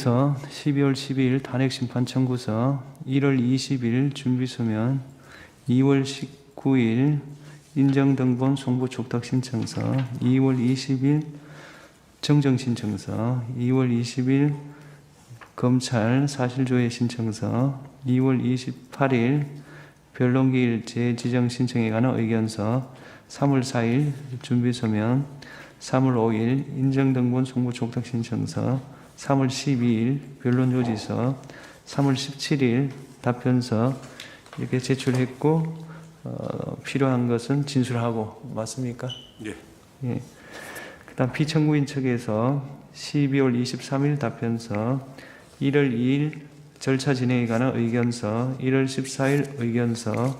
12월 12일 탄핵심판 청구서, 1월 20일 준비서면, 2월 19일 인정등본 송부촉탁신청서, 2월 20일 정정신청서, 2월 20일 검찰 사실조회 신청서, 2월 28일 변론기일 재지정 신청에 관한 의견서, 3월 4일 준비서면, 3월 5일 인정등본 송부촉탁신청서, 3월 12일 변론요지서, 3월 17일 답변서 이렇게 제출했고 필요한 것은 진술하고 맞습니까? 예. 예. 그다음 피청구인 측에서 12월 23일 답변서, 1월 2일 절차 진행에 관한 의견서, 1월 14일 의견서,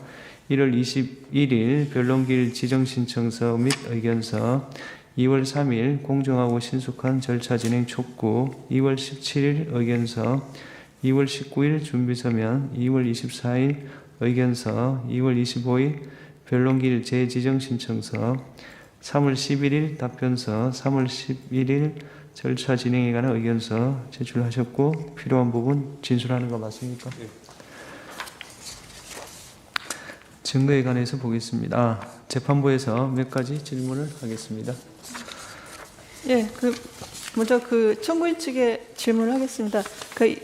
1월 21일 변론기일 지정 신청서 및 의견서, 2월 3일 공정하고 신속한 절차 진행 촉구, 2월 17일 의견서, 2월 19일 준비서면, 2월 24일 의견서, 2월 25일 변론기일 재지정 신청서, 3월 11일 답변서, 3월 11일 절차 진행에 관한 의견서 제출하셨고 필요한 부분 진술하는 거 맞습니까? 네. 증거에 관해서 보겠습니다. 재판부에서 몇 가지 질문을 하겠습니다. 예, 먼저 청구인 측에 질문을 하겠습니다.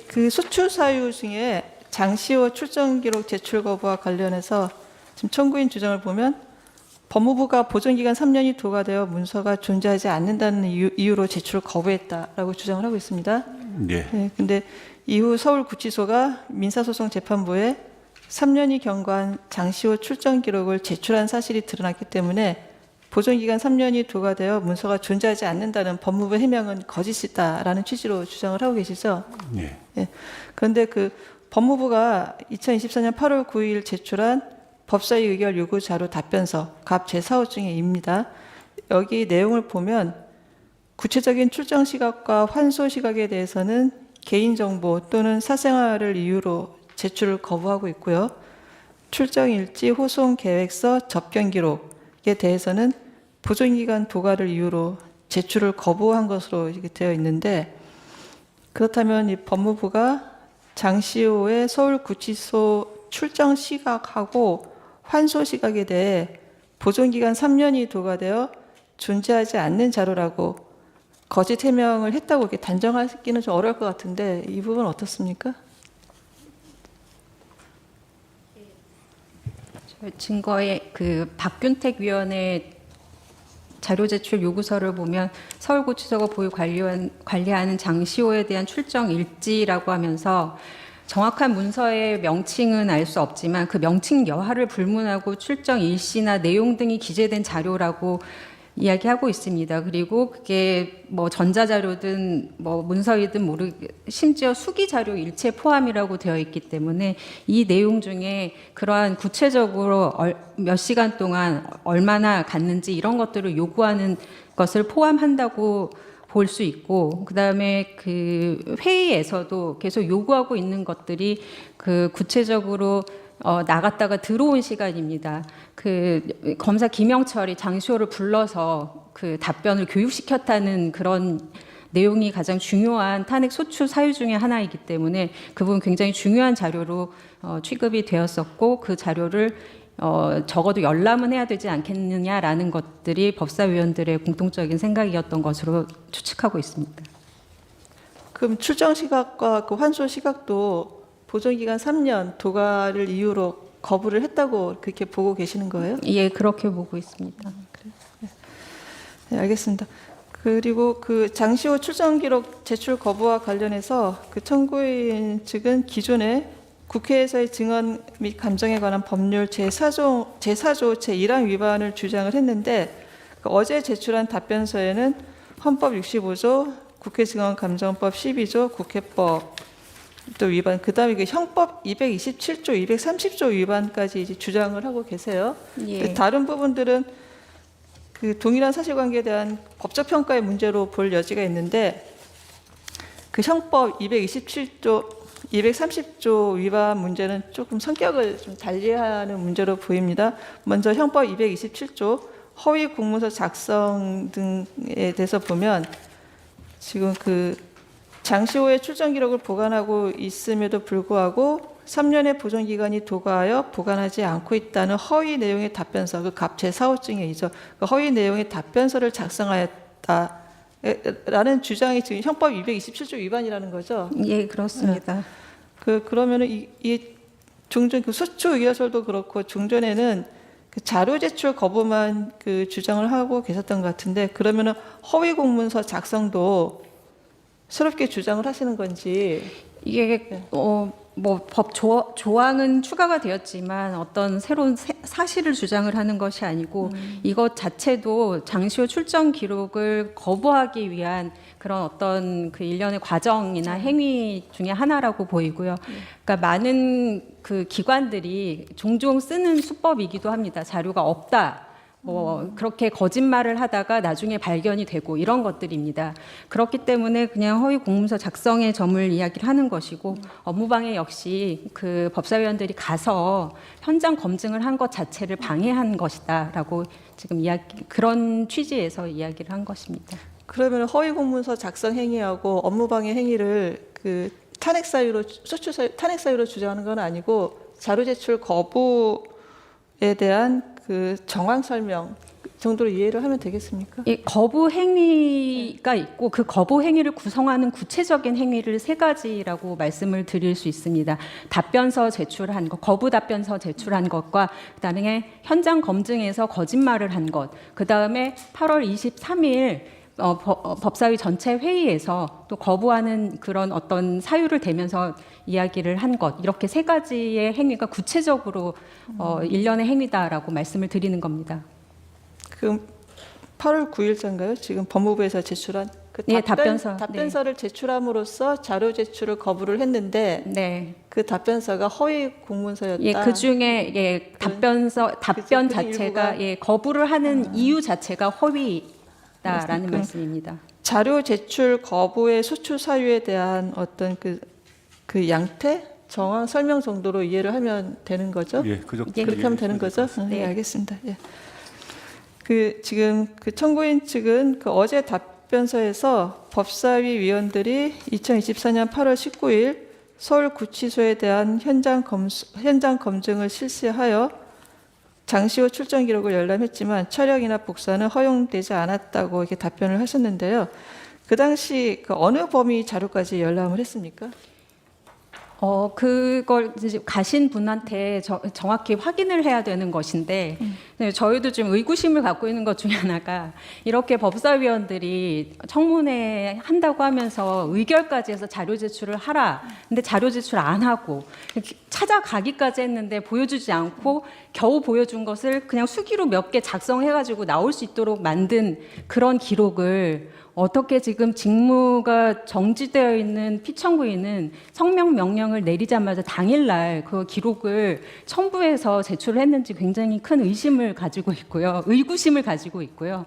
그 소추 사유 중에 장시호 출정 기록 제출 거부와 관련해서 지금 청구인 주장을 보면 법무부가 보존기간 3년이 도과되어 문서가 존재하지 않는다는 이유로 제출을 거부했다라고 주장을 하고 있습니다. 네. 네, 근데 이후 서울구치소가 민사소송재판부에 3년이 경과한 장시호 출정 기록을 제출한 사실이 드러났기 때문에 보존기간 3년이 도과되어 문서가 존재하지 않는다는 법무부 해명은 거짓이다라는 취지로 주장을 하고 계시죠. 네. 예. 그런데 법무부가 2024년 8월 9일 제출한 법사위 의결 요구 자료 답변서 갑 제4호 중에입니다. 여기 내용을 보면 구체적인 출정 시각과 환소 시각에 대해서는 개인정보 또는 사생활을 이유로 제출을 거부하고 있고요. 출정 일지, 호송 계획서, 접견 기록에 대해서는 보존기간 도과를 이유로 제출을 거부한 것으로 이렇게 되어 있는데, 그렇다면 이 법무부가 장시호의 서울구치소 출정 시각하고 환소 시각에 대해 보존기간 3년이 도과되어 존재하지 않는 자료라고 거짓 해명을 했다고 이렇게 단정하기는 좀 어려울 것 같은데 이 부분 어떻습니까? 증거에 박균택 위원의 자료 제출 요구서를 보면 서울구치소가 보유 관리하는 장시호에 대한 출정 일지라고 하면서 정확한 문서의 명칭은 알 수 없지만 그 명칭 여하를 불문하고 출정 일시나 내용 등이 기재된 자료라고 이야기하고 있습니다. 그리고 그게 뭐 전자자료든 뭐 문서이든 심지어 수기자료 일체 포함이라고 되어 있기 때문에 이 내용 중에 그러한 구체적으로 몇 시간 동안 얼마나 갔는지 이런 것들을 요구하는 것을 포함한다고 볼 수 있고, 그다음에 회의에서도 계속 요구하고 있는 것들이 구체적으로 나갔다가 들어온 시간입니다. 검사 김영철이 장시호를 불러서 답변을 교육시켰다는 그런 내용이 가장 중요한 탄핵 소추 사유 중에 하나이기 때문에 그 부분 굉장히 중요한 자료로 취급이 되었었고, 그 자료를 적어도 열람은 해야 되지 않겠느냐라는 것들이 법사위원들의 공통적인 생각이었던 것으로 추측하고 있습니다. 그럼 출정 시각과 환소 시각도 보존기간 3년 도과를 이유로 거부를 했다고 그렇게 보고 계시는 거예요? 예, 그렇게 보고 있습니다. 네, 알겠습니다. 그리고 장시호 출정 기록 제출 거부와 관련해서 청구인 측은 기존에 국회에서의 증언 및 감정에 관한 법률 제4조 제1항 위반을 주장을 했는데, 어제 제출한 답변서에는 헌법 65조, 국회증언감정법 12조, 국회법 또 위반, 그다음에 형법 227조, 230조 위반까지 이제 주장을 하고 계세요. 예. 다른 부분들은 동일한 사실관계에 대한 법적 평가의 문제로 볼 여지가 있는데, 형법 227조, 230조 위반 문제는 조금 성격을 좀 달리하는 문제로 보입니다. 먼저 형법 227조 허위 공문서 작성 등에 대해서 보면 지금 장시호의 출정 기록을 보관하고 있음에도 불구하고 3년의 보존 기간이 도과하여 보관하지 않고 있다는 허위 내용의 답변서, 그 갑 제4호증이죠. 그 허위 내용의 답변서를 작성하였다라는 주장이 지금 형법 227조 위반이라는 거죠. 예, 그렇습니다. 그러면은 이 종전 그 소추 의결서도 그렇고 종전에는 그 자료 제출 거부만 그 주장을 하고 계셨던 것 같은데, 그러면은 허위 공문서 작성도 새롭게 주장을 하시는 건지. 이게 뭐 법 조항은 추가가 되었지만 어떤 새로운 사실을 주장을 하는 것이 아니고 이것 자체도 장시호 출정 기록을 거부하기 위한 그런 어떤 그 일련의 과정이나 행위 중에 하나라고 보이고요. 그러니까 많은 그 기관들이 종종 쓰는 수법이기도 합니다. 자료가 없다. 뭐 그렇게 거짓말을 하다가 나중에 발견이 되고 이런 것들입니다. 그렇기 때문에 그냥 허위 공문서 작성의 점을 이야기를 하는 것이고, 업무방해 역시 그 법사위원들이 가서 현장 검증을 한 것 자체를 방해한 것이다라고 지금 그런 취지에서 이야기를 한 것입니다. 그러면 허위 공문서 작성 행위하고 업무방해 행위를 그 탄핵 사유로 주장하는 건 아니고 자료 제출 거부에 대한 그 정황 설명 정도로 이해를 하면 되겠습니까? 예, 거부 행위가 있고 그 거부 행위를 구성하는 구체적인 행위를 세 가지라고 말씀을 드릴 수 있습니다. 답변서 제출한 것, 거부 답변서 제출한 것과 그다음에 현장 검증에서 거짓말을 한 것, 그다음에 8월 23일 법사위 전체 회의에서 또 거부하는 그런 어떤 사유를 대면서 이야기를 한 것, 이렇게 세 가지의 행위가 구체적으로 일련의 행위다라고 말씀을 드리는 겁니다. 그 8월 9일자인가요? 지금 법무부에서 제출한 그 예, 답변서. 답변서를 제출함으로써 자료 제출을 거부를 했는데, 네. 그 답변서가 허위 공문서였다. 예, 그 중에 답변 자체가 거부를 하는 이유 자체가 허위다라는 말씀입니다. 자료 제출 거부의 소추 사유에 대한 어떤 그 양태, 정황 설명 정도로 이해를 하면 되는 거죠? 예, 그 정도. 그렇게 하면 되는 거죠? 네. 네, 알겠습니다. 예. 지금 그 청구인 측은 그 어제 답변서에서 법사위 위원들이 2024년 8월 19일 서울구치소에 대한 현장 검증을 실시하여 장시호 출정 기록을 열람했지만 촬영이나 복사는 허용되지 않았다고 이렇게 답변을 하셨는데요. 그 당시 그 어느 범위 자료까지 열람을 했습니까? 그걸 이제 가신 분한테 정확히 확인을 해야 되는 것인데, 네, 저희도 좀 의구심을 갖고 있는 것 중에 하나가, 이렇게 법사위원들이 청문회 한다고 하면서 의결까지 해서 자료 제출을 하라. 근데 자료 제출 안 하고 찾아가기까지 했는데 보여주지 않고 겨우 보여준 것을 그냥 수기로 몇 개 작성해가지고 나올 수 있도록 만든 그런 기록을 어떻게 지금 직무가 정지되어 있는 피청구인은 성명 명령을 내리자마자 당일날 그 기록을 첨부해서 제출을 했는지 굉장히 큰 의심을 가지고 있고요. 의구심을 가지고 있고요.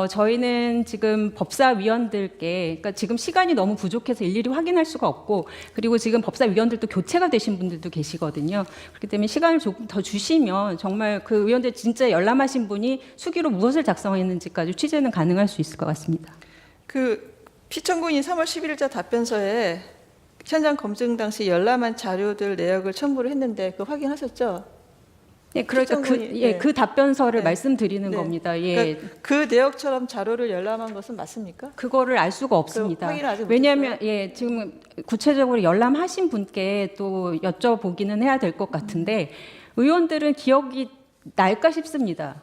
저희는 지금 법사위원들께, 그러니까 지금 시간이 너무 부족해서 일일이 확인할 수가 없고, 그리고 지금 법사위원들도 교체가 되신 분들도 계시거든요. 그렇기 때문에 시간을 조금 더 주시면 정말 그 의원들 진짜 열람하신 분이 수기로 무엇을 작성했는지까지 취재는 가능할 수 있을 것 같습니다. 그 피청구인이 3월 11일자 답변서에 현장 검증 당시 열람한 자료들 내역을 첨부를 했는데 그 확인하셨죠? 예, 그러니까 그 답변서를 말씀드리는 겁니다. 예. 그러니까 그 내역처럼 자료를 열람한 것은 맞습니까? 그거를 알 수가 없습니다. 확인을 아직 왜냐하면 지금 구체적으로 열람하신 분께 또 여쭤보기는 해야 될 것 같은데 의원들은 기억이 날까 싶습니다.